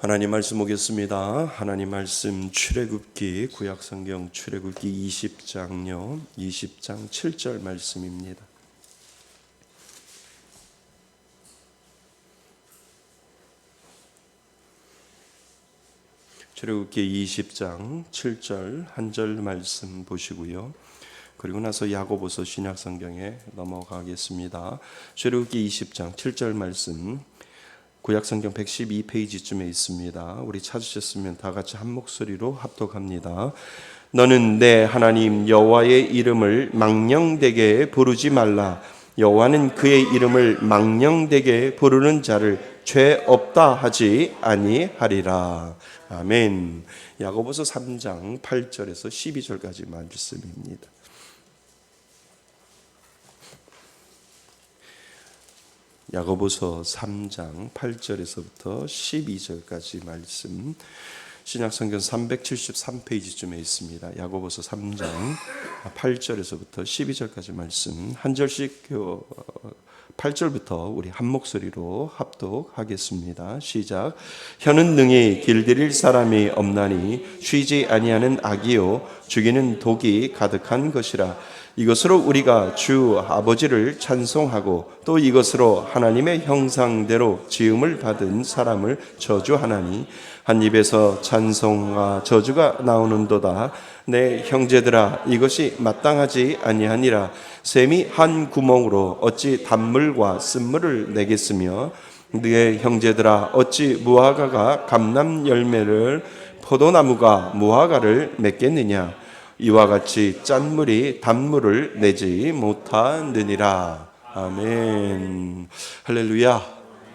하나님 말씀 보겠습니다. 하나님 말씀 출애굽기 구약성경 출애굽기 20장요 20장 7절 말씀입니다. 출애굽기 20장 7절 한 절 말씀 보시고요. 그리고 나서 야고보서 신약성경에 넘어가겠습니다. 출애굽기 20장 7절 말씀 구약성경 112페이지쯤에 있습니다. 우리 찾으셨으면 다 같이 한 목소리로 합독합니다. 너는 내 하나님 여호와의 이름을 망령되게 부르지 말라. 여호와는 그의 이름을 망령되게 부르는 자를 죄 없다 하지 아니하리라. 아멘. 야고보서 3장 8절에서 12절까지 말씀입니다. 야고보서 3장 8절에서부터 12절까지 말씀 신약성경 373페이지쯤에 있습니다. 야고보서 3장 8절에서부터 12절까지 말씀 한 절씩 8절부터 우리 한 목소리로 합독하겠습니다. 시작. 혀는 능히 길들일 사람이 없나니 쉬지 아니하는 악이요 죽이는 독이 가득한 것이라. 이것으로 우리가 주 아버지를 찬송하고 또 이것으로 하나님의 형상대로 지음을 받은 사람을 저주하나니 한 입에서 찬송과 저주가 나오는도다. 내 형제들아 이것이 마땅하지 아니하니라. 샘이 한 구멍으로 어찌 단물과 쓴물을 내겠으며 네 형제들아 어찌 무화과가 감람 열매를 포도나무가 무화과를 맺겠느냐. 이와 같이 짠물이 단물을 내지 못하느니라. 아멘. 할렐루야.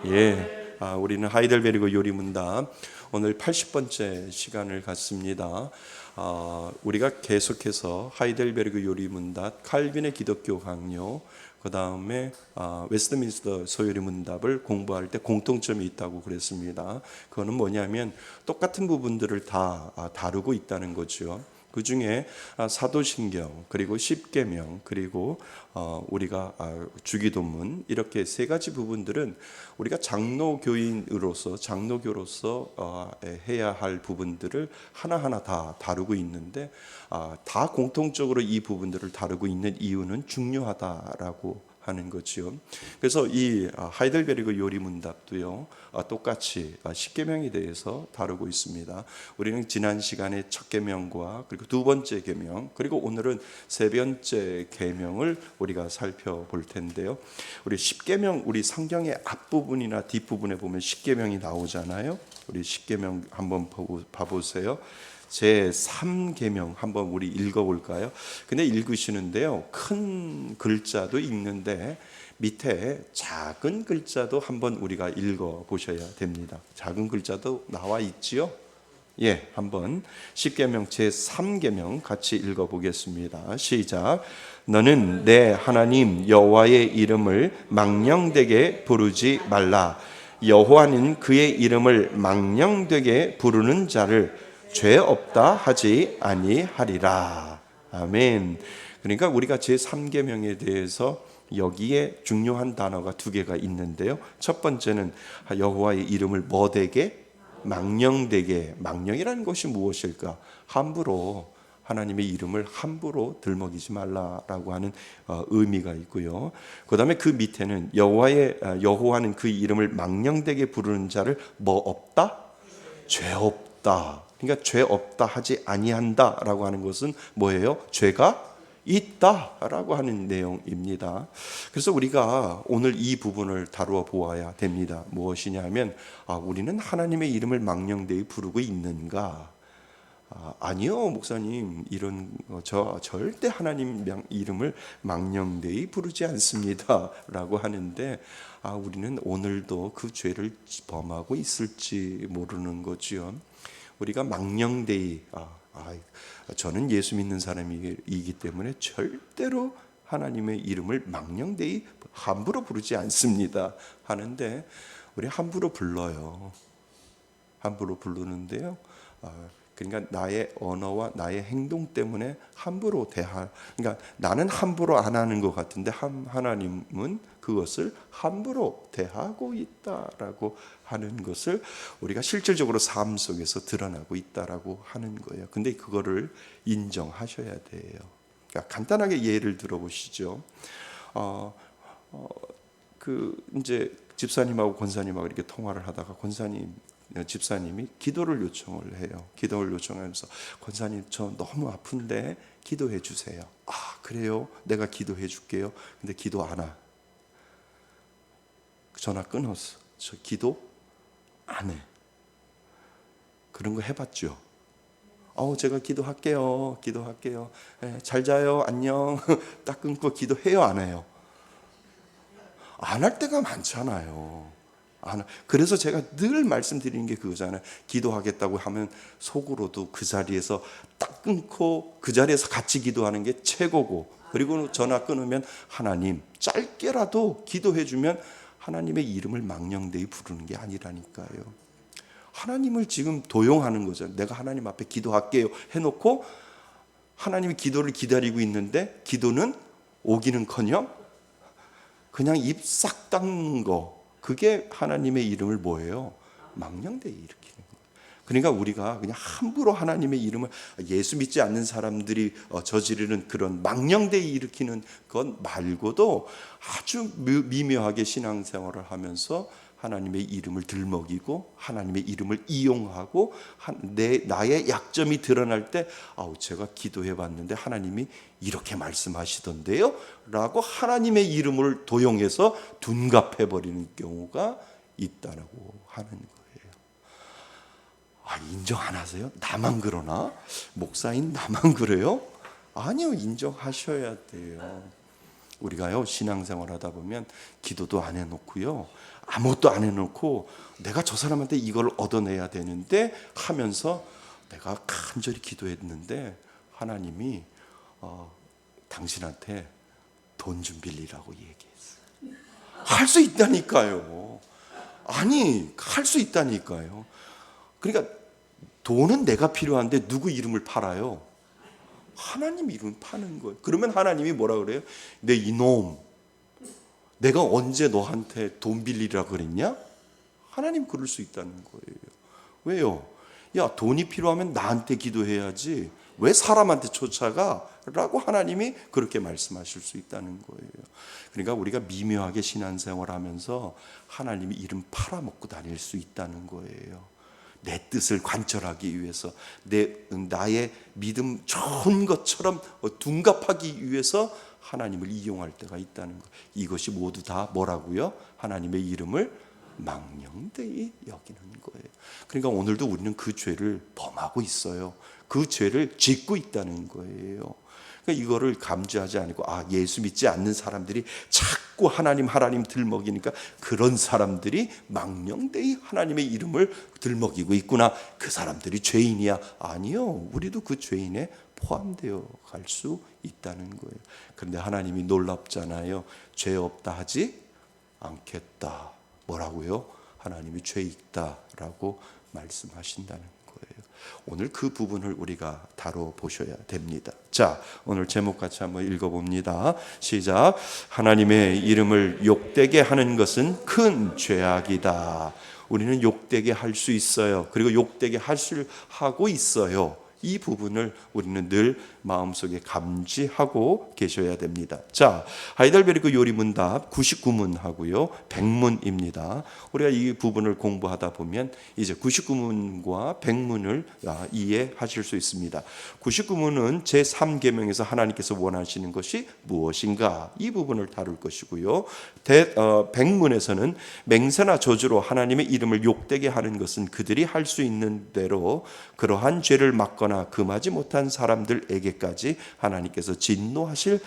예. 우리는 하이델베르그 요리문답 오늘 80번째 시간을 갖습니다. 우리가 계속해서 하이델베르그 요리문답, 칼빈의 기독교 강요, 그 다음에 웨스트민스터 소요리 문답을 공부할 때 공통점이 있다고 그랬습니다. 그거는 뭐냐면 똑같은 부분들을 다 다루고 있다는 거죠. 그 중에 사도신경 그리고 십계명 그리고 우리가 주기도문 이렇게 세 가지 부분들은 우리가 장로교인으로서 장로교로서 해야 할 부분들을 하나하나 다 다루고 있는데 다 공통적으로 이 부분들을 다루고 있는 이유는 중요하다라고 하는 거지요. 그래서 이 하이델베르그 요리 문답도요 똑같이 십계명에 대해서 다루고 있습니다. 우리는 지난 시간에 첫 계명과 그리고 두 번째 계명 그리고 오늘은 세 번째 계명을 우리가 살펴볼 텐데요. 우리 십계명 우리 성경의 앞부분이나 뒷부분에 보면 십계명이 나오잖아요. 우리 십계명 한번 봐보세요. 제 3계명 한번 우리 읽어볼까요? 근데 읽으시는데요. 큰 글자도 읽는데 밑에 작은 글자도 한번 우리가 읽어보셔야 됩니다. 작은 글자도 나와 있지요? 예, 한번 10계명 제 3계명 같이 읽어보겠습니다. 시작. 너는 내 하나님 여호와의 이름을 망령되게 부르지 말라. 여호와는 그의 이름을 망령되게 부르는 자를 죄 없다 하지 아니하리라. 아멘. 그러니까 우리가 제3계명에 대해서 여기에 중요한 단어가 두 개가 있는데요. 첫 번째는 여호와의 이름을 뭐되게? 망령되게. 망령이라는 것이 무엇일까? 함부로 하나님의 이름을 함부로 들먹이지 말라라고 하는 의미가 있고요. 그다음에 그 밑에는 여호와는 그 이름을 망령되게 부르는 자를 뭐 없다? 죄 없다. 그러니까 죄 없다 하지 아니한다라고 하는 것은 뭐예요? 죄가 있다라고 하는 내용입니다. 그래서 우리가 오늘 이 부분을 다루어 보아야 됩니다. 무엇이냐면 우리는 하나님의 이름을 망령되이 부르고 있는가? 아니요, 목사님, 저 절대 하나님 이름을 망령되이 부르지 않습니다라고 하는데 우리는 오늘도 그 죄를 범하고 있을지 모르는 거지요. 우리가 망령되이 저는 예수 믿는 사람이기 때문에 절대로 하나님의 이름을 망령되이 함부로 부르지 않습니다 하는데 우리 함부로 불러요. 함부로 부르는데요. 그러니까 나의 언어와 나의 행동 때문에 함부로 그러니까 나는 함부로 안 하는 것 같은데 하나님은 그것을 함부로 대하고 있다라고 하는 것을 우리가 실질적으로 삶 속에서 드러나고 있다라고 하는 거예요. 근데 그거를 인정하셔야 돼요. 그러니까 간단하게 예를 들어보시죠. 이제 집사님하고 권사님하고 이렇게 통화를 하다가 집사님이 기도를 요청을 해요. 기도를 요청하면서 권사님 저 너무 아픈데 기도해 주세요. 아 그래요? 내가 기도해 줄게요. 근데 기도 안 와. 전화 끊었어. 저 기도 안 해. 그런 거 해봤죠? 제가 기도할게요. 잘 자요. 안녕. 딱 끊고 기도해요. 안 해요? 안 할 때가 많잖아요. 그래서 제가 늘 말씀드리는 게 그거잖아요. 기도하겠다고 하면 속으로도 그 자리에서 딱 끊고 그 자리에서 같이 기도하는 게 최고고, 그리고 전화 끊으면 하나님 짧게라도 기도해 주면 하나님의 이름을 망령되이 부르는 게 아니라니까요. 하나님을 지금 도용하는 거죠. 내가 하나님 앞에 기도할게요 해놓고 하나님이 기도를 기다리고 있는데 기도는 오기는커녕 그냥 입 싹 닦는 거, 그게 하나님의 이름을 뭐예요? 망령되이 일으키는 거예요. 그러니까 우리가 그냥 함부로 하나님의 이름을, 예수 믿지 않는 사람들이 저지르는 그런 망령되이 일으키는 것 말고도 아주 미묘하게 신앙생활을 하면서 하나님의 이름을 들먹이고 하나님의 이름을 이용하고 나의 약점이 드러날 때 제가 기도해 봤는데 하나님이 이렇게 말씀하시던데요 라고 하나님의 이름을 도용해서 둔갑해 버리는 경우가 있다라고 하는 거예요. 인정 안 하세요? 나만 그러나? 목사인 나만 그래요? 아니요, 인정하셔야 돼요. 우리가요 신앙생활 하다 보면 기도도 안 해놓고요, 아무것도 안 해놓고 내가 저 사람한테 이걸 얻어내야 되는데 하면서 내가 간절히 기도했는데 하나님이 당신한테 돈 좀 빌리라고 얘기했어요. 할 수 있다니까요. 할 수 있다니까요. 그러니까 돈은 내가 필요한데 누구 이름을 팔아요? 하나님 이름 파는 거예요. 그러면 하나님이 뭐라 그래요? 내 이놈, 내가 언제 너한테 돈 빌리라 그랬냐? 하나님 그럴 수 있다는 거예요. 왜요? 야, 돈이 필요하면 나한테 기도해야지 왜 사람한테 쫓아가? 라고 하나님이 그렇게 말씀하실 수 있다는 거예요. 그러니까 우리가 미묘하게 신앙생활하면서 하나님이 이름 팔아먹고 다닐 수 있다는 거예요. 내 뜻을 관철하기 위해서, 나의 믿음 좋은 것처럼 둔갑하기 위해서 하나님을 이용할 때가 있다는 것. 이것이 모두 다 뭐라고요? 하나님의 이름을 망령되이 여기는 거예요. 그러니까 오늘도 우리는 그 죄를 범하고 있어요. 그 죄를 짓고 있다는 거예요. 그러니까 이거를 감지하지 않고 예수 믿지 않는 사람들이 자꾸 하나님 들먹이니까 그런 사람들이 망령되이 하나님의 이름을 들먹이고 있구나, 그 사람들이 죄인이야. 아니요, 우리도 그 죄인에 포함되어 갈 수 있다는 거예요. 그런데 하나님이 놀랍잖아요. 죄 없다 하지 않겠다. 뭐라고요? 하나님이 죄 있다라고 말씀하신다는 거예요. 오늘 그 부분을 우리가 다뤄보셔야 됩니다. 자, 오늘 제목 같이 한번 읽어봅니다. 시작. 하나님의 이름을 욕되게 하는 것은 큰 죄악이다. 우리는 욕되게 할 수 있어요. 그리고 욕되게 하고 있어요. 이 부분을 우리는 늘 마음속에 감지하고 계셔야 됩니다. 자, 하이델베르크 요리문답 99문 하고요, 100문입니다. 우리가 이 부분을 공부하다 보면 이제 99문과 100문을 이해하실 수 있습니다. 99문은 제3계명에서 하나님께서 원하시는 것이 무엇인가, 이 부분을 다룰 것이고요. 100문에서는 맹세나 저주로 하나님의 이름을 욕되게 하는 것은 그들이 할 수 있는 대로 그러한 죄를 막거나 금하지 못한 사람들에게까지 하나님께서 진노하실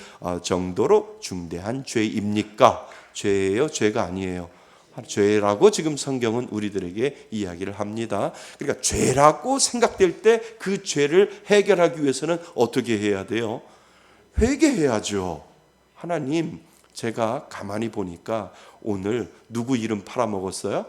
정도로 중대한 죄입니까? 죄예요? 죄가 아니에요? 죄라고 지금 성경은 우리들에게 이야기를 합니다. 그러니까 죄라고 생각될 때 그 죄를 해결하기 위해서는 어떻게 해야 돼요? 회개해야죠. 하나님, 제가 가만히 보니까 오늘 누구 이름 팔아먹었어요?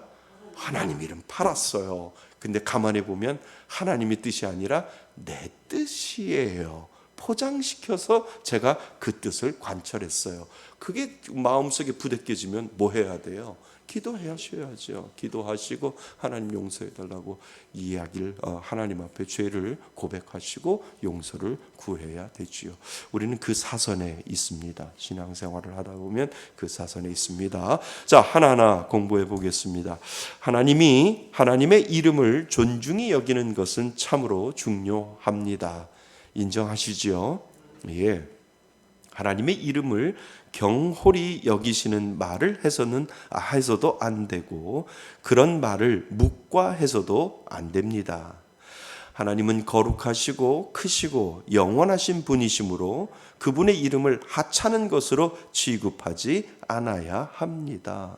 하나님 이름 팔았어요. 근데 가만히 보면 하나님의 뜻이 아니라 내 뜻이에요. 포장시켜서 제가 그 뜻을 관철했어요. 그게 마음속에 부대껴지면 뭐 해야 돼요? 기도하셔야죠. 기도하시고 하나님 용서해 달라고 이야기를 하나님 앞에 죄를 고백하시고 용서를 구해야 되지요. 우리는 그 사선에 있습니다. 신앙생활을 하다 보면 그 사선에 있습니다. 자, 하나하나 공부해 보겠습니다. 하나님의 이름을 존중히 여기는 것은 참으로 중요합니다. 인정하시지요? 예. 하나님의 이름을 경홀히 여기시는 말을 해서도 안 되고 그런 말을 묵과해서도 안 됩니다. 하나님은 거룩하시고 크시고 영원하신 분이시므로 그분의 이름을 하찮은 것으로 취급하지 않아야 합니다.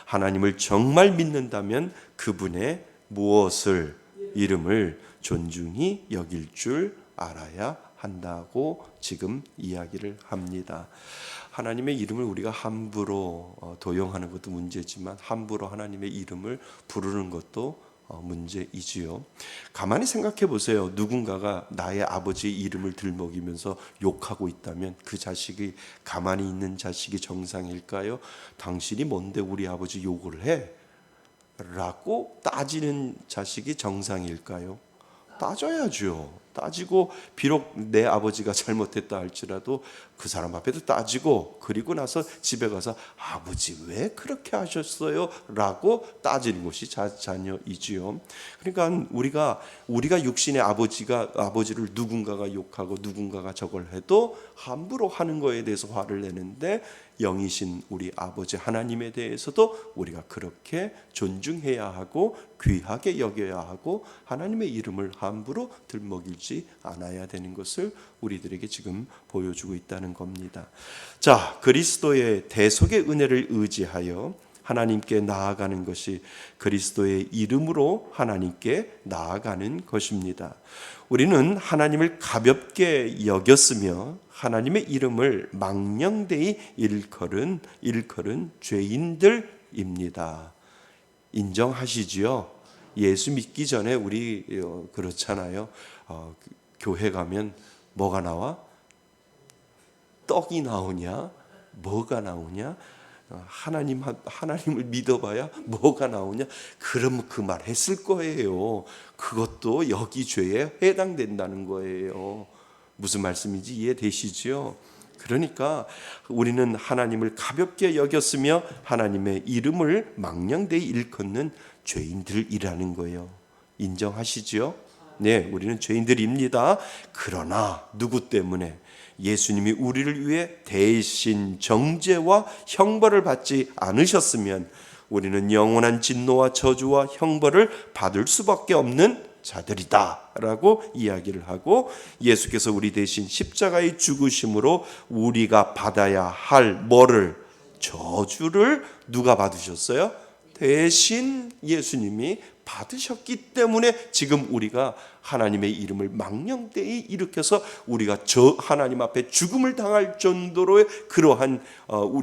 하나님을 정말 믿는다면 그분의 무엇을 이름을 존중히 여길 줄 알아야 한다고 지금 이야기를 합니다. 하나님의 이름을 우리가 함부로 도용하는 것도 문제지만 함부로 하나님의 이름을 부르는 것도 문제이지요. 가만히 생각해 보세요. 누군가가 나의 아버지의 이름을 들먹이면서 욕하고 있다면 그 자식이 가만히 있는 자식이 정상일까요? 당신이 뭔데 우리 아버지 욕을 해? 라고 따지는 자식이 정상일까요? 따져야죠. 따지고 비록 내 아버지가 잘못했다 할지라도 그 사람 앞에도 따지고 그리고 나서 집에 가서 아버지 왜 그렇게 하셨어요? 라고 따지는 것이 자녀이지요. 그러니까 우리가 육신의 아버지를 누군가가 욕하고 누군가가 저걸 해도 함부로 하는 거에 대해서 화를 내는데 영이신 우리 아버지 하나님에 대해서도 우리가 그렇게 존중해야 하고 귀하게 여겨야 하고 하나님의 이름을 함부로 들먹이지 않아야 되는 것을 우리들에게 지금 보여주고 있다는 겁니다. 자, 그리스도의 대속의 은혜를 의지하여 하나님께 나아가는 것이 그리스도의 이름으로 하나님께 나아가는 것입니다. 우리는 하나님을 가볍게 여겼으며 하나님의 이름을 망령되이 일컬은 죄인들입니다. 인정하시지요? 예수 믿기 전에 우리 그렇잖아요. 교회 가면 뭐가 나와? 떡이 나오냐? 뭐가 나오냐? 하나님을 믿어봐야 뭐가 나오냐? 그럼 그 말 했을 거예요. 그것도 여기 죄에 해당된다는 거예요. 무슨 말씀인지 이해되시죠? 그러니까 우리는 하나님을 가볍게 여겼으며 하나님의 이름을 망령되이 일컫는 죄인들이라는 거예요. 인정하시죠? 네, 우리는 죄인들입니다. 그러나 누구 때문에? 예수님이 우리를 위해 대신 정죄와 형벌을 받지 않으셨으면 우리는 영원한 진노와 저주와 형벌을 받을 수밖에 없는 자들이다 라고 이야기를 하고, 예수께서 우리 대신 십자가의 죽으심으로 우리가 받아야 할 뭐를? 저주를 누가 받으셨어요? 대신 예수님이 받으셨기 때문에 지금 우리가 하나님의 이름을 망령되이 일으켜서 우리가 저 하나님 앞에 죽음을 당할 정도로의 그러한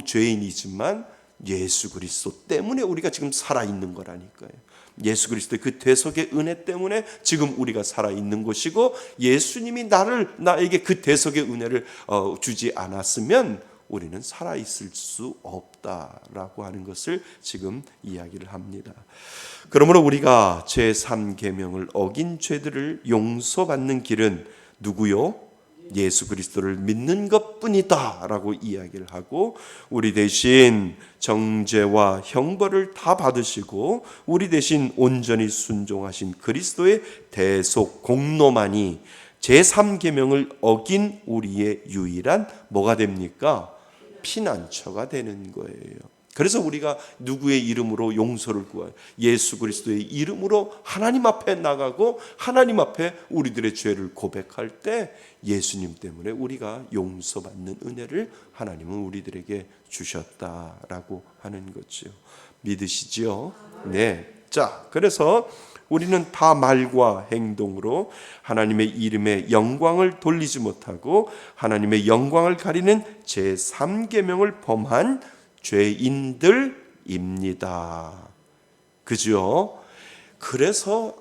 죄인이지만 예수 그리스도 때문에 우리가 지금 살아있는 거라니까요. 예수 그리스도의 그 대속의 은혜 때문에 지금 우리가 살아있는 것이고, 예수님이 나에게 그 대속의 은혜를 주지 않았으면 우리는 살아있을 수 없다라고 하는 것을 지금 이야기를 합니다. 그러므로 우리가 제3계명을 어긴 죄들을 용서받는 길은 누구요? 예수 그리스도를 믿는 것뿐이다 라고 이야기를 하고, 우리 대신 정죄와 형벌을 다 받으시고 우리 대신 온전히 순종하신 그리스도의 대속 공로만이 제3계명을 어긴 우리의 유일한 뭐가 됩니까? 피난처가 되는 거예요. 그래서 우리가 누구의 이름으로 용서를 구해요? 예수 그리스도의 이름으로 하나님 앞에 나가고 하나님 앞에 우리들의 죄를 고백할 때 예수님 때문에 우리가 용서받는 은혜를 하나님은 우리들에게 주셨다라고 하는 거죠. 믿으시죠? 네. 자, 그래서 우리는 다 말과 행동으로 하나님의 이름에 영광을 돌리지 못하고 하나님의 영광을 가리는 제3계명을 범한 죄인들입니다. 그죠? 그래서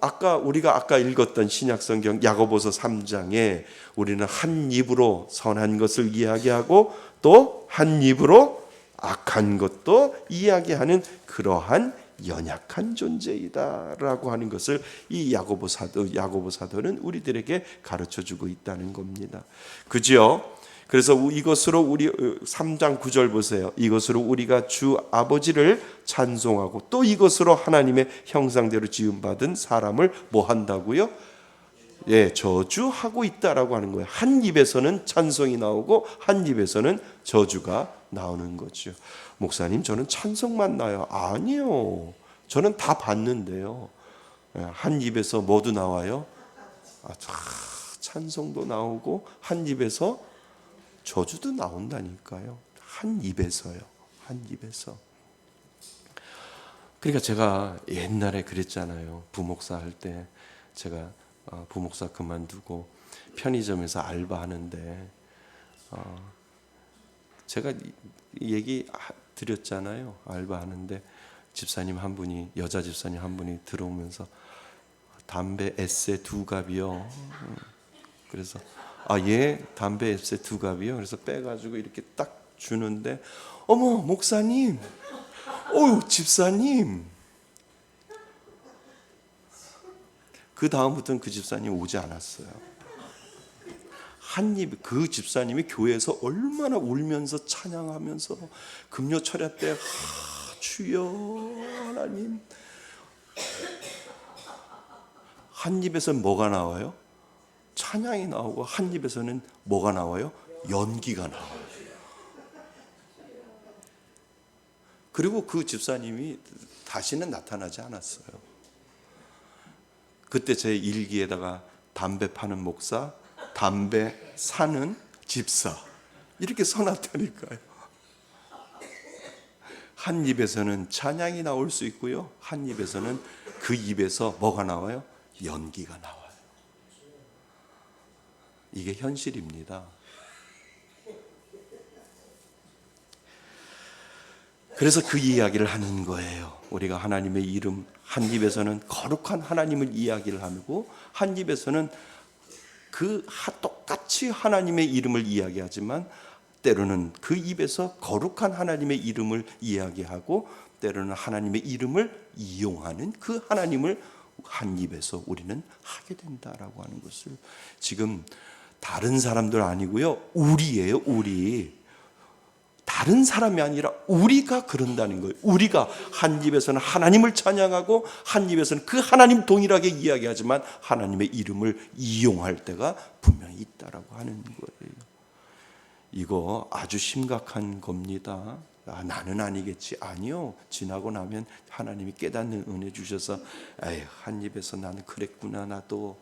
우리가 아까 읽었던 신약성경 야고보서 3장에 우리는 한 입으로 선한 것을 이야기하고 또 한 입으로 악한 것도 이야기하는 그러한 연약한 존재이다라고 하는 것을 이 야고보 사도는 우리들에게 가르쳐주고 있다는 겁니다. 그죠? 그래서 이것으로 우리 3장 9절 보세요. 이것으로 우리가 주 아버지를 찬송하고 또 이것으로 하나님의 형상대로 지음받은 사람을 뭐 한다고요? 예, 저주하고 있다라고 하는 거예요. 한 입에서는 찬송이 나오고 한 입에서는 저주가 나오는 거죠. 목사님, 저는 찬송만 나요. 아니요. 저는 다 봤는데요. 한 입에서 뭐도 나와요? 찬송도 나오고 한 입에서 저주도 나온다니까요. 한 입에서요. 한 입에서. 그러니까 제가 옛날에 그랬잖아요. 부목사 할 때 제가 부목사 그만두고 편의점에서 알바하는데 제가 얘기 드렸잖아요. 알바하는데 집사님 한 분이, 여자 집사님 한 분이 들어오면서 담배 에세 2갑이요. 그래서 예, 담배 에세 2갑이요. 그래서 빼가지고 이렇게 딱 주는데 어머, 목사님, 집사님. 그 다음부터는 그 집사님 오지 않았어요. 한 입, 그 집사님이 교회에서 얼마나 울면서 찬양하면서 금요 철야 때 주여 하나님, 한 입에서는 뭐가 나와요? 찬양이 나오고 한 입에서는 뭐가 나와요? 연기가 나와요. 그리고 그 집사님이 다시는 나타나지 않았어요. 그때 제 일기에다가 담배 파는 목사, 담배 사는 집사 이렇게 써놨다니까요. 한 입에서는 찬양이 나올 수 있고요, 한 입에서는 그 입에서 뭐가 나와요? 연기가 나와요. 이게 현실입니다. 그래서 그 이야기를 하는 거예요. 우리가 하나님의 이름, 한 입에서는 거룩한 하나님을 이야기를 하고 한 입에서는 똑같이 하나님의 이름을 이야기하지만 때로는 그 입에서 거룩한 하나님의 이름을 이야기하고 때로는 하나님의 이름을 이용하는 그 하나님을 한 입에서 우리는 하게 된다라고 하는 것을 지금 다른 사람들 아니고요, 우리예요. 우리. 다른 사람이 아니라 우리가 그런다는 거예요. 우리가 한 입에서는 하나님을 찬양하고 한 입에서는 그 하나님 동일하게 이야기하지만 하나님의 이름을 이용할 때가 분명히 있다라고 하는 거예요. 이거 아주 심각한 겁니다. 나는 아니겠지. 아니요. 지나고 나면 하나님이 깨닫는 은혜 주셔서 한 입에서 나는 그랬구나. 나도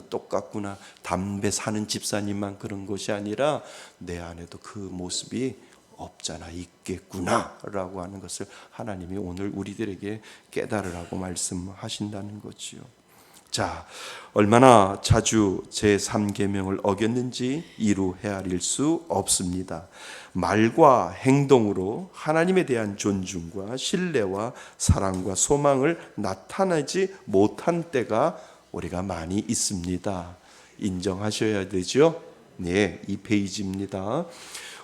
똑같구나. 담배 사는 집사님만 그런 것이 아니라 내 안에도 그 모습이 없잖아, 있겠구나 라고 하는 것을 하나님이 오늘 우리들에게 깨달으라고 말씀하신다는 거지요. 자, 얼마나 자주 제3계명을 어겼는지 이루 헤아릴 수 없습니다. 말과 행동으로 하나님에 대한 존중과 신뢰와 사랑과 소망을 나타내지 못한 때가 우리가 많이 있습니다. 인정하셔야 되죠? 네, 이 페이지입니다.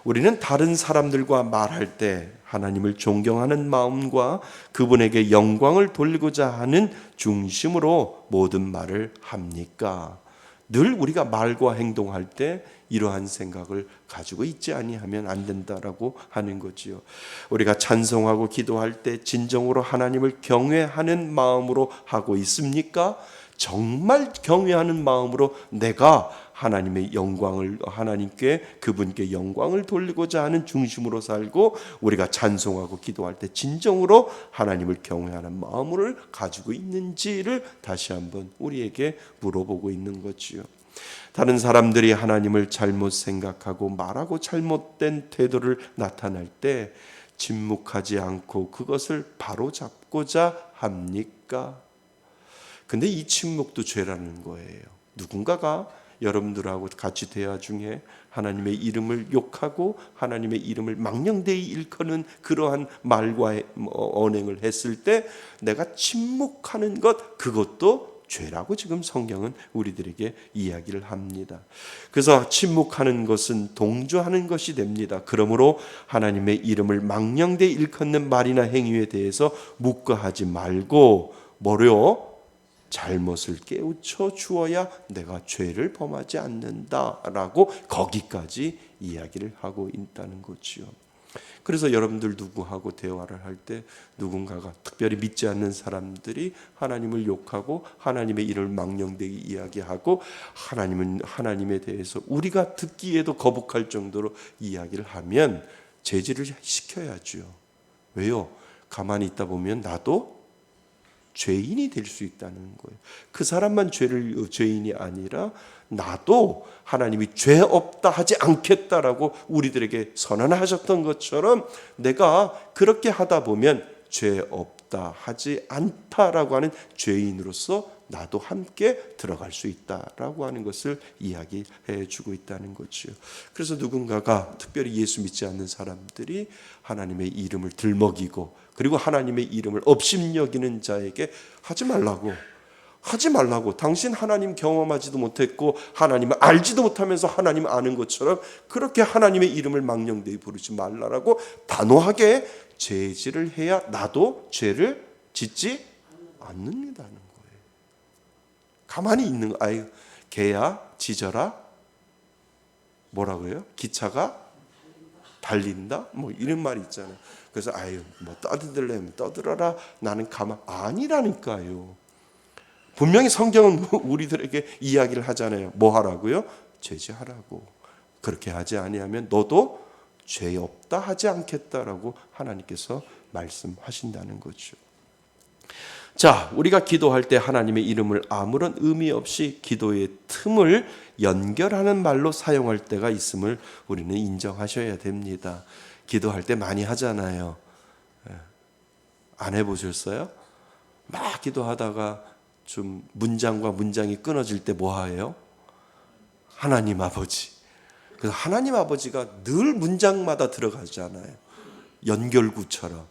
우리는 다른 사람들과 말할 때 하나님을 존경하는 마음과 그분에게 영광을 돌리고자 하는 중심으로 모든 말을 합니까? 늘 우리가 말과 행동할 때 이러한 생각을 가지고 있지 아니하면 안 된다라고 하는 거지요. 우리가 찬송하고 기도할 때 진정으로 하나님을 경외하는 마음으로 하고 있습니까? 정말 경외하는 마음으로 내가 하나님의 영광을, 하나님께 그분께 영광을 돌리고자 하는 중심으로 살고 우리가 찬송하고 기도할 때 진정으로 하나님을 경외하는 마음을 가지고 있는지를 다시 한번 우리에게 물어보고 있는 거지요. 다른 사람들이 하나님을 잘못 생각하고 말하고 잘못된 태도를 나타낼 때 침묵하지 않고 그것을 바로잡고자 합니까? 근데 이 침묵도 죄라는 거예요. 누군가가 여러분들하고 같이 대화 중에 하나님의 이름을 욕하고 하나님의 이름을 망령되이 일컫는 그러한 말과 언행을 했을 때 내가 침묵하는 것, 그것도 죄라고 지금 성경은 우리들에게 이야기를 합니다. 그래서 침묵하는 것은 동조하는 것이 됩니다. 그러므로 하나님의 이름을 망령되이 일컫는 말이나 행위에 대해서 묵과하지 말고 뭐요? 잘못을 깨우쳐 주어야 내가 죄를 범하지 않는다라고 거기까지 이야기를 하고 있다는 거지요. 그래서 여러분들 누구하고 대화를 할 때 누군가가 특별히 믿지 않는 사람들이 하나님을 욕하고 하나님의 이름을 망령되게 이야기하고 하나님에 대해서 우리가 듣기에도 거북할 정도로 이야기를 하면 제지를 시켜야죠. 왜요? 가만히 있다 보면 나도 죄인이 될 수 있다는 거예요. 그 사람만 죄인이 아니라 나도 하나님이 죄 없다 하지 않겠다라고 우리들에게 선언하셨던 것처럼 내가 그렇게 하다 보면 죄 없다 하지 않다라고 하는 죄인으로서 나도 함께 들어갈 수 있다라고 하는 것을 이야기해 주고 있다는 거죠. 그래서 누군가가 특별히 예수 믿지 않는 사람들이 하나님의 이름을 들먹이고 그리고 하나님의 이름을 업신여기는 자에게 하지 말라고 당신 하나님 경험하지도 못했고 하나님을 알지도 못하면서 하나님 아는 것처럼 그렇게 하나님의 이름을 망령되이 부르지 말라라고 단호하게 제지를 해야 나도 죄를 짓지 않는다는 거예요. 가만히 있는 거. 아유, 개야 짖어라 뭐라고요? 기차가 달린다? 뭐 이런 말이 있잖아요. 그래서 아유 뭐 떠들려면 떠들어라 나는 가만 아니라니까요. 분명히 성경은 우리들에게 이야기를 하잖아요. 뭐 하라고요? 제지하라고. 그렇게 하지 아니하면 너도 죄 없다 하지 않겠다라고 하나님께서 말씀하신다는 거죠. 자, 우리가 기도할 때 하나님의 이름을 아무런 의미 없이 기도의 틈을 연결하는 말로 사용할 때가 있음을 우리는 인정하셔야 됩니다. 기도할 때 많이 하잖아요. 안 해보셨어요? 막 기도하다가 좀 문장과 문장이 끊어질 때 뭐 해요? 하나님 아버지. 그래서 하나님 아버지가 늘 문장마다 들어가잖아요. 연결구처럼.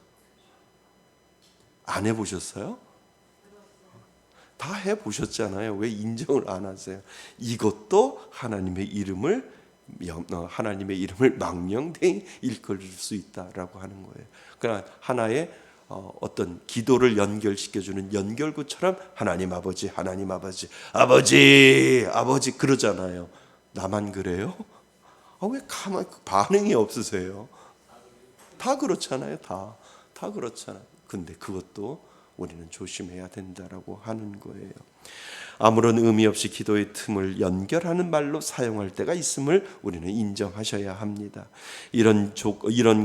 안 해보셨어요? 다 해보셨잖아요. 왜 인정을 안 하세요? 이것도 하나님의 이름을 망령되이 일컬을 수 있다라고 하는 거예요. 그러나 하나의 어떤 기도를 연결시켜주는 연결구처럼 하나님 아버지 그러잖아요. 나만 그래요? 왜 가만 반응이 없으세요? 다 그렇잖아요. 다 그렇잖아요. 근데 그것도 우리는 조심해야 된다라고 하는 거예요. 아무런 의미 없이 기도의 틈을 연결하는 말로 사용할 때가 있음을 우리는 인정하셔야 합니다. 이런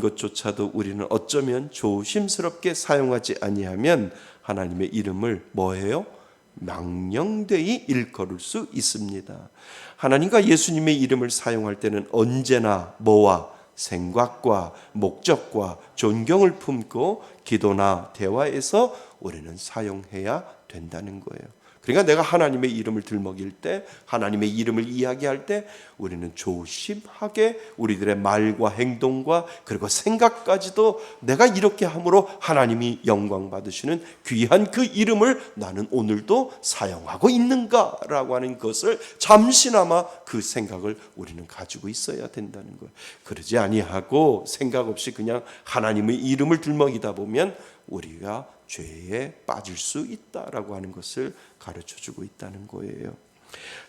것조차도 우리는 어쩌면 조심스럽게 사용하지 아니하면 하나님의 이름을 뭐해요? 망령되이 일컬을 수 있습니다. 하나님과 예수님의 이름을 사용할 때는 언제나 뭐와 생각과 목적과 존경을 품고 기도나 대화에서 우리는 사용해야 된다는 거예요. 그러니까 내가 하나님의 이름을 들먹일 때, 하나님의 이름을 이야기할 때 우리는 조심하게 우리들의 말과 행동과 그리고 생각까지도 내가 이렇게 함으로 하나님이 영광 받으시는 귀한 그 이름을 나는 오늘도 사용하고 있는가라고 하는 것을 잠시나마 그 생각을 우리는 가지고 있어야 된다는 거예요. 그러지 아니하고 생각 없이 그냥 하나님의 이름을 들먹이다 보면 우리가 죄에 빠질 수 있다라고 하는 것을 가르쳐주고 있다는 거예요.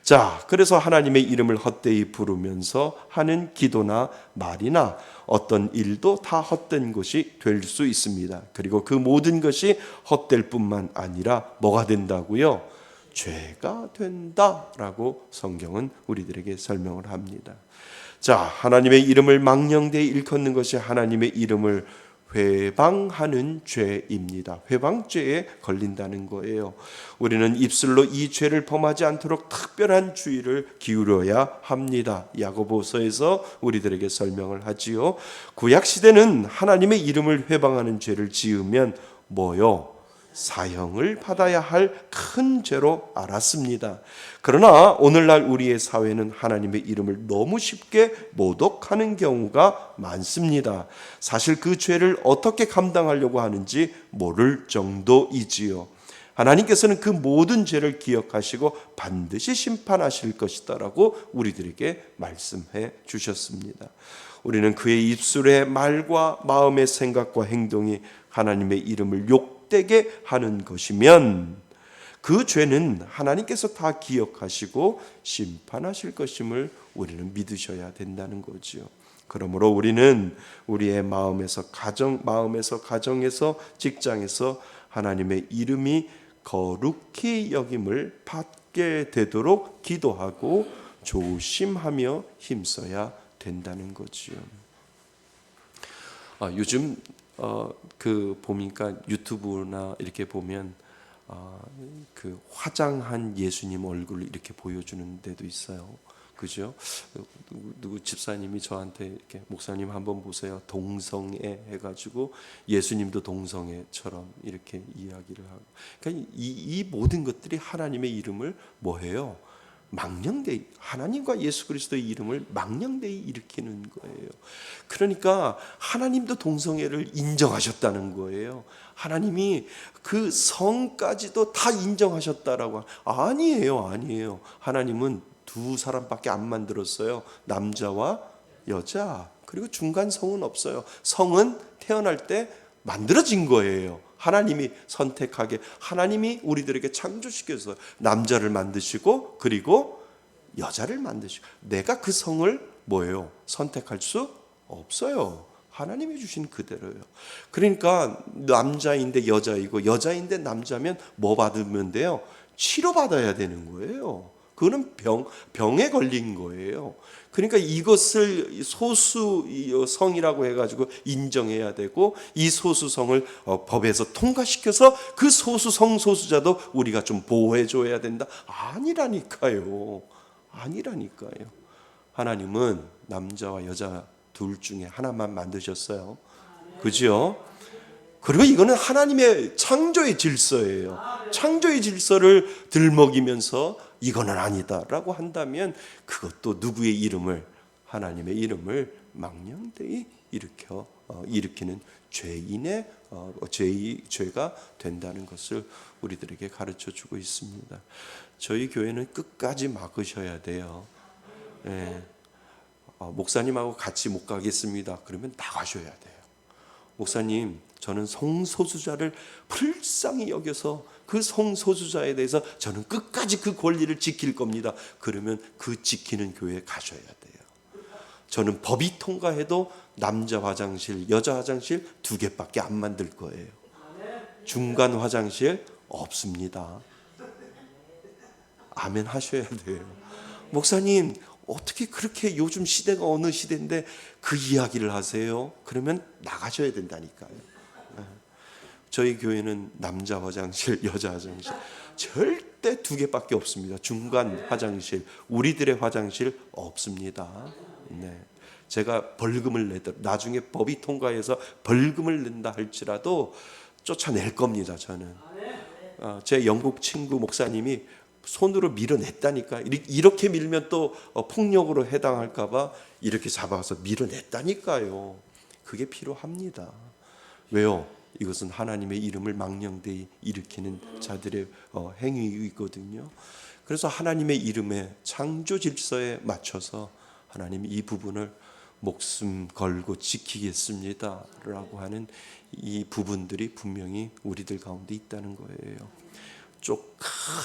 자, 그래서 하나님의 이름을 헛되이 부르면서 하는 기도나 말이나 어떤 일도 다 헛된 것이 될 수 있습니다. 그리고 그 모든 것이 헛될 뿐만 아니라 뭐가 된다고요? 죄가 된다라고 성경은 우리들에게 설명을 합니다. 자, 하나님의 이름을 망령되이 일컫는 것이 하나님의 이름을 회방하는 죄입니다. 회방죄에 걸린다는 거예요. 우리는 입술로 이 죄를 범하지 않도록 특별한 주의를 기울여야 합니다. 야고보서에서 우리들에게 설명을 하지요. 구약 시대는 하나님의 이름을 회방하는 죄를 지으면 뭐요? 사형을 받아야 할 큰 죄로 알았습니다. 그러나 오늘날 우리의 사회는 하나님의 이름을 너무 쉽게 모독하는 경우가 많습니다. 사실 그 죄를 어떻게 감당하려고 하는지 모를 정도이지요. 하나님께서는 그 모든 죄를 기억하시고 반드시 심판하실 것이다라고 우리들에게 말씀해 주셨습니다. 우리는 그의 입술의 말과 마음의 생각과 행동이 하나님의 이름을 욕되게 하는 것이면 그 죄는 하나님께서 다 기억하시고 심판하실 것임을 우리는 믿으셔야 된다는 거지요. 그러므로 우리는 우리의 마음에서 가정에서 직장에서 하나님의 이름이 거룩히 여김을 받게 되도록 기도하고 조심하며 힘써야 된다는 거지요. 요즘 보니까 유튜브나 이렇게 보면 그 화장한 예수님 얼굴을 이렇게 보여주는 데도 있어요. 그죠? 누구 집사님이 저한테 이렇게 목사님 한번 보세요. 동성애 해가지고 예수님도 동성애처럼 이렇게 이야기를 하고. 그러니까 이 모든 것들이 하나님의 이름을 뭐해요? 망령되이, 하나님과 예수 그리스도의 이름을 망령되이 일으키는 거예요. 그러니까 하나님도 동성애를 인정하셨다는 거예요. 하나님이 그 성까지도 다 인정하셨다라고. 아니에요. 하나님은 두 사람밖에 안 만들었어요. 남자와 여자. 그리고 중간 성은 없어요. 성은 태어날 때 만들어진 거예요. 하나님이 선택하게, 하나님이 우리들에게 창조시켜서 남자를 만드시고 그리고 여자를 만드시고, 내가 그 성을 뭐예요? 선택할 수 없어요. 하나님이 주신 그대로예요. 그러니까 남자인데 여자이고 여자인데 남자면 뭐 받으면 돼요? 치료받아야 되는 거예요. 그거는 병에 걸린 거예요. 그러니까 이것을 소수성이라고 해가지고 인정해야 되고, 이 소수성을 법에서 통과시켜서 그 소수성 소수자도 우리가 좀 보호해줘야 된다. 아니라니까요. 하나님은 남자와 여자 둘 중에 하나만 만드셨어요. 그죠? 그리고 이거는 하나님의 창조의 질서예요. 창조의 질서를 들먹이면서 이거는 아니다라고 한다면 그것도 누구의 이름을, 하나님의 이름을 망령되이 일으키는 죄가 된다는 것을 우리들에게 가르쳐 주고 있습니다. 저희 교회는 끝까지 막으셔야 돼요. 목사님하고 같이 못 가겠습니다. 그러면 나가셔야 돼요. 목사님, 저는 성소수자를 불쌍히 여겨서 그 성소수자에 대해서 저는 끝까지 그 권리를 지킬 겁니다. 그러면 그 지키는 교회에 가셔야 돼요. 저는 법이 통과해도 남자 화장실, 여자 화장실 2개밖에 안 만들 거예요. 중간 화장실 없습니다. 아멘 하셔야 돼요. 목사님, 어떻게 그렇게 요즘 시대가 어느 시대인데 그 이야기를 하세요? 그러면 나가셔야 된다니까요. 저희 교회는 남자 화장실, 여자 화장실 절대 2개밖에 없습니다. 중간 화장실, 우리들의 화장실 없습니다. 네. 제가 벌금을 나중에 법이 통과해서 벌금을 낸다 할지라도 쫓아낼 겁니다. 저는. 제 영국 친구 목사님이 손으로 밀어냈다니까. 이렇게 밀면 또 폭력으로 해당할까 봐 이렇게 잡아서 밀어냈다니까요. 그게 필요합니다. 왜요? 이것은 하나님의 이름을 망령되이 일으키는 자들의 행위이거든요. 그래서 하나님의 이름의 창조 질서에 맞춰서 하나님이 이 부분을 목숨 걸고 지키겠습니다 라고 하는 이 부분들이 분명히 우리들 가운데 있다는 거예요.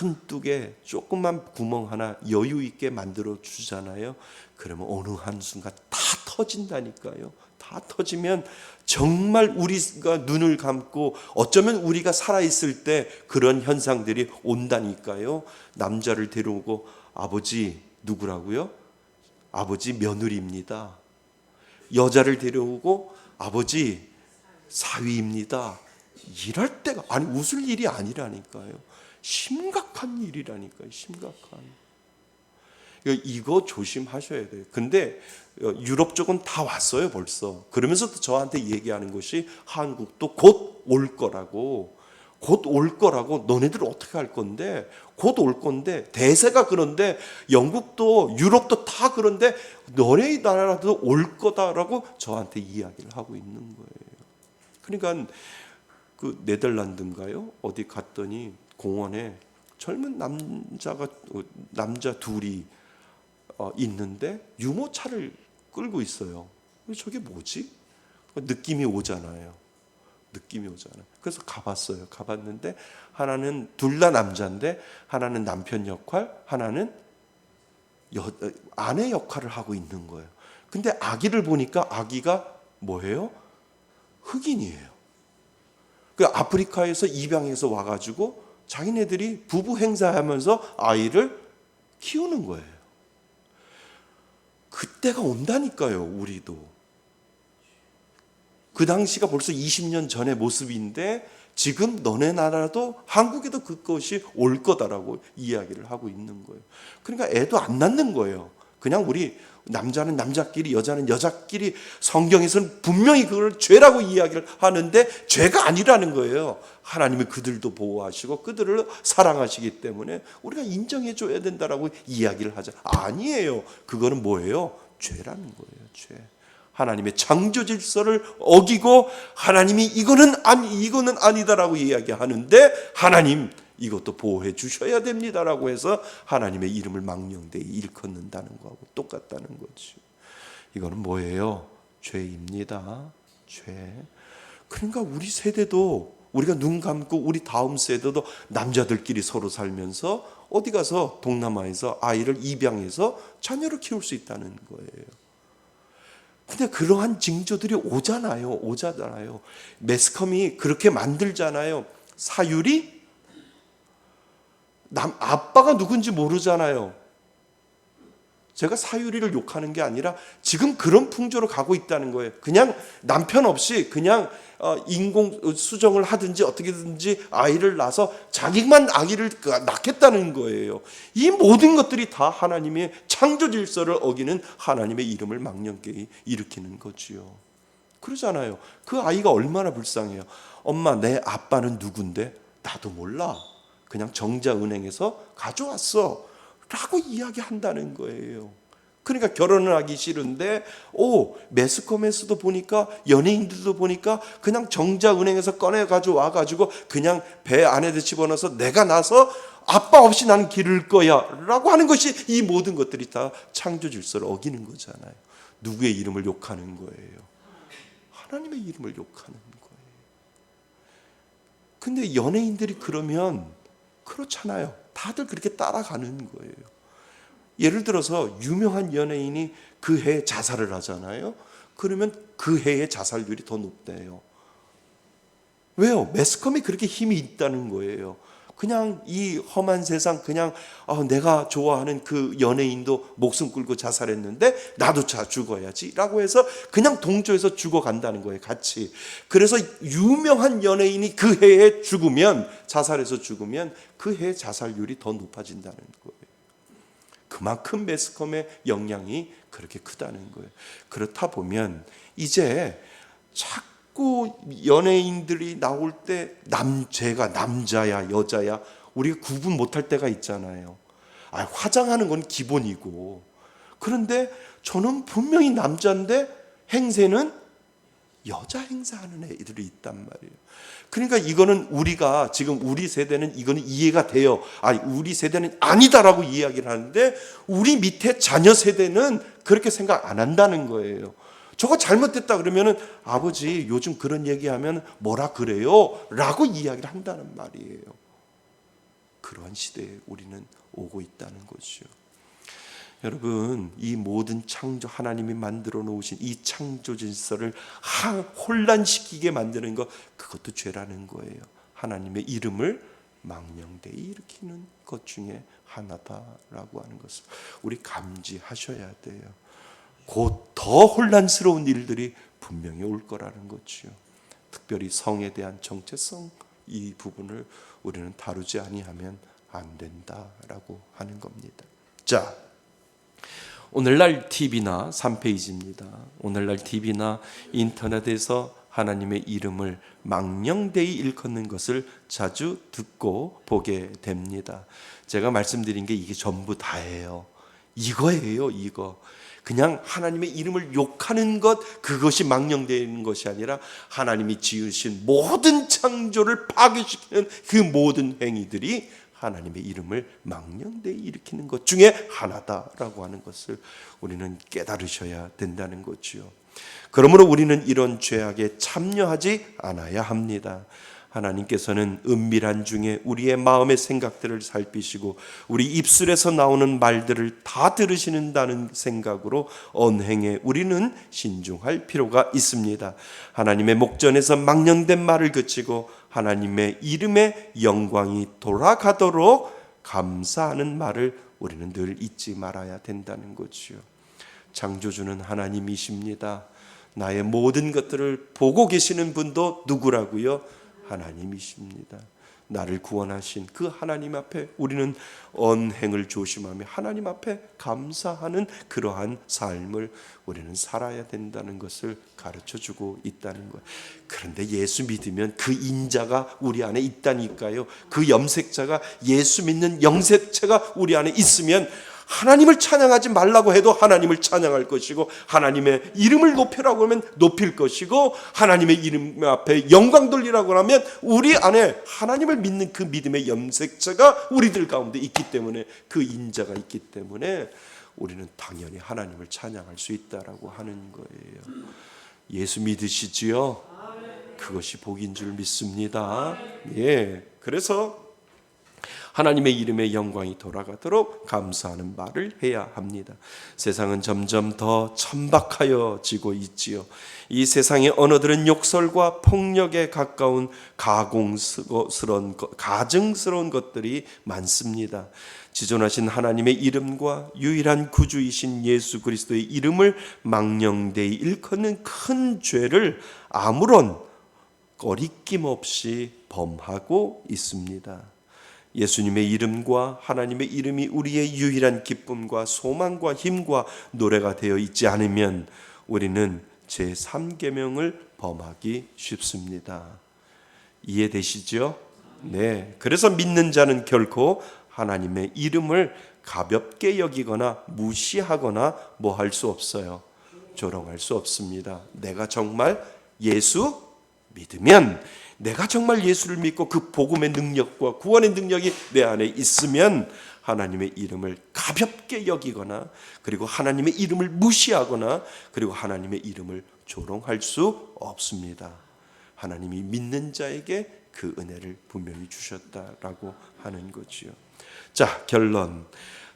큰 뚝에 조그만 구멍 하나 여유 있게 만들어 주잖아요. 그러면 어느 한순간 다 터진다니까요. 다 터지면 정말 우리가 눈을 감고 어쩌면 우리가 살아있을 때 그런 현상들이 온다니까요. 남자를 데려오고 아버지 누구라고요? 아버지 며느리입니다. 여자를 데려오고 아버지 사위입니다. 이럴 때가, 아니 웃을 일이 아니라니까요. 심각한 일이라니까요. 심각한. 이거 조심하셔야 돼요. 근데 유럽 쪽은 다 왔어요 벌써. 그러면서도 저한테 얘기하는 것이 한국도 곧 올 거라고. 곧 올 거라고. 너네들 어떻게 할 건데? 곧 올 건데. 대세가 그런데, 영국도 유럽도 다 그런데 너네 나라도 올 거다라고 저한테 이야기를 하고 있는 거예요. 그러니까 그 네덜란드인가요? 어디 갔더니 공원에 젊은 남자 둘이 있는데 유모차를 끌고 있어요. 저게 뭐지? 느낌이 오잖아요. 그래서 가봤어요. 가봤는데 하나는 둘 다 남자인데 하나는 남편 역할, 하나는 아내 역할을 하고 있는 거예요. 근데 아기를 보니까 아기가 뭐예요? 흑인이에요. 그 아프리카에서 입양해서 와가지고 자기네들이 부부 행사하면서 아이를 키우는 거예요. 그때가 온다니까요. 우리도. 그 당시가 벌써 20년 전의 모습인데 지금 너네 나라도 한국에도 그것이 올 거다라고 이야기를 하고 있는 거예요. 그러니까 애도 안 낳는 거예요. 그냥 우리 남자는 남자끼리 여자는 여자끼리 성경에서는 분명히 그걸 죄라고 이야기를 하는데 죄가 아니라는 거예요. 하나님이 그들도 보호하시고 그들을 사랑하시기 때문에 우리가 인정해 줘야 된다라고 이야기를 하자. 아니에요. 그거는 뭐예요? 죄라는 거예요. 죄. 하나님의 창조 질서를 어기고 하나님이 이거는 아니다라고 이야기하는데 하나님 이것도 보호해 주셔야 됩니다라고 해서 하나님의 이름을 망령되이 일컫는다는 거하고 똑같다는 거죠. 이거는 뭐예요? 죄입니다. 죄. 그러니까 우리 세대도 우리가 눈 감고 우리 다음 세대도 남자들끼리 서로 살면서 어디 가서 동남아에서 아이를 입양해서 자녀를 키울 수 있다는 거예요. 근데 그러한 징조들이 오잖아요. 매스컴이 그렇게 만들잖아요. 사유리? 아빠가 누군지 모르잖아요. 제가 사유리를 욕하는 게 아니라 지금 그런 풍조로 가고 있다는 거예요. 그냥 남편 없이 그냥 인공 수정을 하든지 어떻게든지 아이를 낳아서 자기만 아기를 낳겠다는 거예요. 이 모든 것들이 다 하나님의 창조 질서를 어기는 하나님의 이름을 망령되이 일으키는 거지요. 그러잖아요. 그 아이가 얼마나 불쌍해요. 엄마, 내 아빠는 누군데? 나도 몰라. 그냥 정자은행에서 가져왔어 라고 이야기한다는 거예요. 그러니까 결혼을 하기 싫은데 매스컴에서도 보니까 연예인들도 보니까 그냥 정자은행에서 꺼내 가져와가지고 그냥 배 안에 집어넣어서 내가 나서 아빠 없이 나는 기를 거야 라고 하는 것이 이 모든 것들이 다 창조 질서를 어기는 거잖아요. 누구의 이름을 욕하는 거예요? 하나님의 이름을 욕하는 거예요. 근데 연예인들이 그러면 그렇잖아요. 다들 그렇게 따라가는 거예요. 예를 들어서 유명한 연예인이 그 해에 자살을 하잖아요. 그러면 그 해의 자살률이 더 높대요. 왜요? 매스컴이 그렇게 힘이 있다는 거예요. 그냥 이 험한 세상 그냥 내가 좋아하는 그 연예인도 목숨 끌고 자살했는데 나도 죽어야지 라고 해서 그냥 동조해서 죽어간다는 거예요. 같이. 그래서 유명한 연예인이 그 해에 죽으면 자살해서 죽으면 그 해의 자살률이 더 높아진다는 거예요. 그만큼 매스컴의 영향이 그렇게 크다는 거예요. 그렇다 보면 이제 자꾸 연예인들이 나올 때 제가 남자야 여자야 우리가 구분 못할 때가 있잖아요. 화장하는 건 기본이고 그런데 저는 분명히 남자인데 행세는 여자 행사하는 애들이 있단 말이에요. 그러니까 이거는 우리가 지금 우리 세대는 이거는 이해가 돼요. 우리 세대는 아니다라고 이야기를 하는데 우리 밑에 자녀 세대는 그렇게 생각 안 한다는 거예요. 저거 잘못됐다 그러면은 아버지 요즘 그런 얘기하면 뭐라 그래요? 라고 이야기를 한다는 말이에요. 그러한 시대에 우리는 오고 있다는 거죠. 여러분, 이 모든 창조 하나님이 만들어 놓으신 이 창조 질서를 혼란시키게 만드는 것 그것도 죄라는 거예요. 하나님의 이름을 망령되이 일으키는 것 중에 하나다라고 하는 것을 우리 감지하셔야 돼요. 곧 더 혼란스러운 일들이 분명히 올 거라는 거죠. 특별히 성에 대한 정체성 이 부분을 우리는 다루지 아니하면 안 된다라고 하는 겁니다. 자, 오늘날 TV나 3페이지입니다. 오늘날 TV나 인터넷에서 하나님의 이름을 망령되이 일컫는 것을 자주 듣고 보게 됩니다. 제가 말씀드린 게 이게 전부 다예요. 이거예요, 이거. 그냥 하나님의 이름을 욕하는 것, 그것이 망령되는 것이 아니라 하나님이 지으신 모든 창조를 파괴시키는 그 모든 행위들이 하나님의 이름을 망령되이 일으키는 것 중에 하나다라고 하는 것을 우리는 깨달으셔야 된다는 거지요. 그러므로 우리는 이런 죄악에 참여하지 않아야 합니다. 하나님께서는 은밀한 중에 우리의 마음의 생각들을 살피시고 우리 입술에서 나오는 말들을 다 들으시는다는 생각으로 언행에 우리는 신중할 필요가 있습니다. 하나님의 목전에서 망령된 말을 그치고 하나님의 이름의 영광이 돌아가도록 감사하는 말을 우리는 늘 잊지 말아야 된다는 거지요. 창조주는 하나님이십니다. 나의 모든 것들을 보고 계시는 분도 누구라고요? 하나님이십니다. 나를 구원하신 그 하나님 앞에 우리는 언행을 조심하며 하나님 앞에 감사하는 그러한 삶을 우리는 살아야 된다는 것을 가르쳐주고 있다는 거예요. 그런데 예수 믿으면 그 인자가 우리 안에 있다니까요. 그 염색자가, 예수 믿는 염색체가 우리 안에 있으면 하나님을 찬양하지 말라고 해도 하나님을 찬양할 것이고, 하나님의 이름을 높이라고 하면 높일 것이고, 하나님의 이름 앞에 영광 돌리라고 하면 우리 안에 하나님을 믿는 그 믿음의 염색자가 우리들 가운데 있기 때문에, 그 인자가 있기 때문에 우리는 당연히 하나님을 찬양할 수 있다라고 하는 거예요. 예수 믿으시지요? 그것이 복인 줄 믿습니다. 예, 그래서 하나님의 이름의 영광이 돌아가도록 감사하는 말을 해야 합니다. 세상은 점점 더 천박하여지고 있지요. 이 세상의 언어들은 욕설과 폭력에 가까운 가증스러운 것들이 많습니다. 지존하신 하나님의 이름과 유일한 구주이신 예수 그리스도의 이름을 망령되이 일컫는 큰 죄를 아무런 거리낌 없이 범하고 있습니다. 예수님의 이름과 하나님의 이름이 우리의 유일한 기쁨과 소망과 힘과 노래가 되어 있지 않으면 우리는 제3계명을 범하기 쉽습니다. 이해되시죠? 네. 그래서 믿는 자는 결코 하나님의 이름을 가볍게 여기거나 무시하거나 뭐 할 수 없어요. 조롱할 수 없습니다. 내가 정말 예수 믿으면, 내가 정말 예수를 믿고 그 복음의 능력과 구원의 능력이 내 안에 있으면 하나님의 이름을 가볍게 여기거나, 그리고 하나님의 이름을 무시하거나, 그리고 하나님의 이름을 조롱할 수 없습니다. 하나님이 믿는 자에게 그 은혜를 분명히 주셨다라고 하는 거지요. 자, 결론.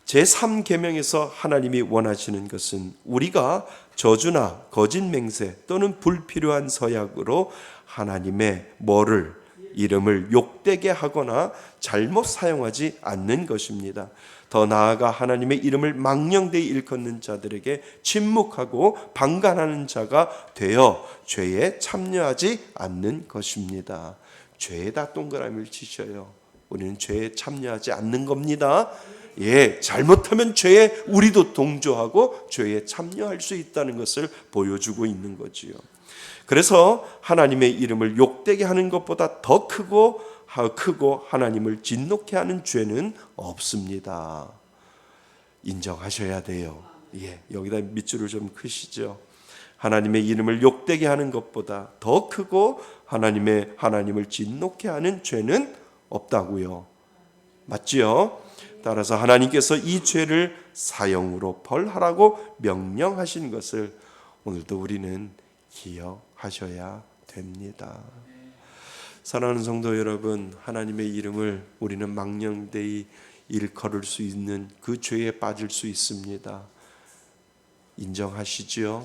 제3계명에서 하나님이 원하시는 것은 우리가 저주나 거짓 맹세 또는 불필요한 서약으로 하나님의 이름을 욕되게 하거나 잘못 사용하지 않는 것입니다. 더 나아가 하나님의 이름을 망령되이 일컫는 자들에게 침묵하고 방관하는 자가 되어 죄에 참여하지 않는 것입니다. 죄에다 동그라미를 치셔요. 우리는 죄에 참여하지 않는 겁니다. 예, 잘못하면 죄에 우리도 동조하고 죄에 참여할 수 있다는 것을 보여주고 있는 거지요. 그래서 하나님의 이름을 욕되게 하는 것보다 더 크고 하나님을 진노케 하는 죄는 없습니다. 인정하셔야 돼요. 예, 여기다 밑줄을 좀 크시죠. 하나님의 이름을 욕되게 하는 것보다 더 크고 하나님을 진노케 하는 죄는 없다고요. 맞지요? 따라서 하나님께서 이 죄를 사형으로 벌하라고 명령하신 것을 오늘도 우리는 기억하셔야 됩니다. 사랑하는 성도 여러분, 하나님의 이름을 우리는 망령되이 일컬을 수 있는 그 죄에 빠질 수 있습니다. 인정하시지요?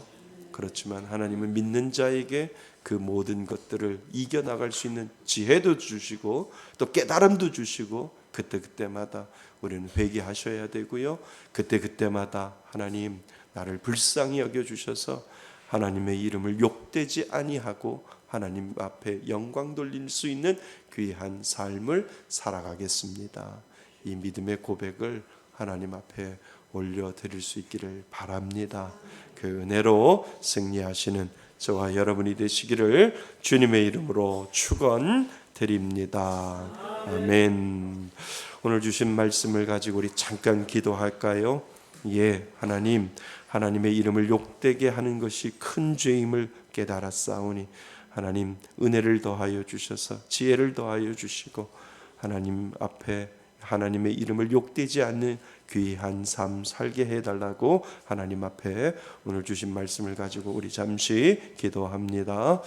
그렇지만 하나님은 믿는 자에게 그 모든 것들을 이겨나갈 수 있는 지혜도 주시고 또 깨달음도 주시고 그때마다 우리는 회개하셔야 되고요. 그때마다 하나님 나를 불쌍히 여겨주셔서 하나님의 이름을 욕되지 아니하고 하나님 앞에 영광 돌릴 수 있는 귀한 삶을 살아가겠습니다. 이 믿음의 고백을 하나님 앞에 올려드릴 수 있기를 바랍니다. 그 은혜로 승리하시는 저와 여러분이 되시기를 주님의 이름으로 축원드립니다. 아멘. 오늘 주신 말씀을 가지고 우리 잠깐 기도할까요? 예, 하나님의 이름을 욕되게 하는 것이 큰 죄임을 깨달았사오니 하나님 은혜를 더하여 주셔서 지혜를 더하여 주시고 하나님 앞에 하나님의 이름을 욕되지 않는 귀한 삶 살게 해달라고 하나님 앞에 오늘 주신 말씀을 가지고 우리 잠시 기도합니다.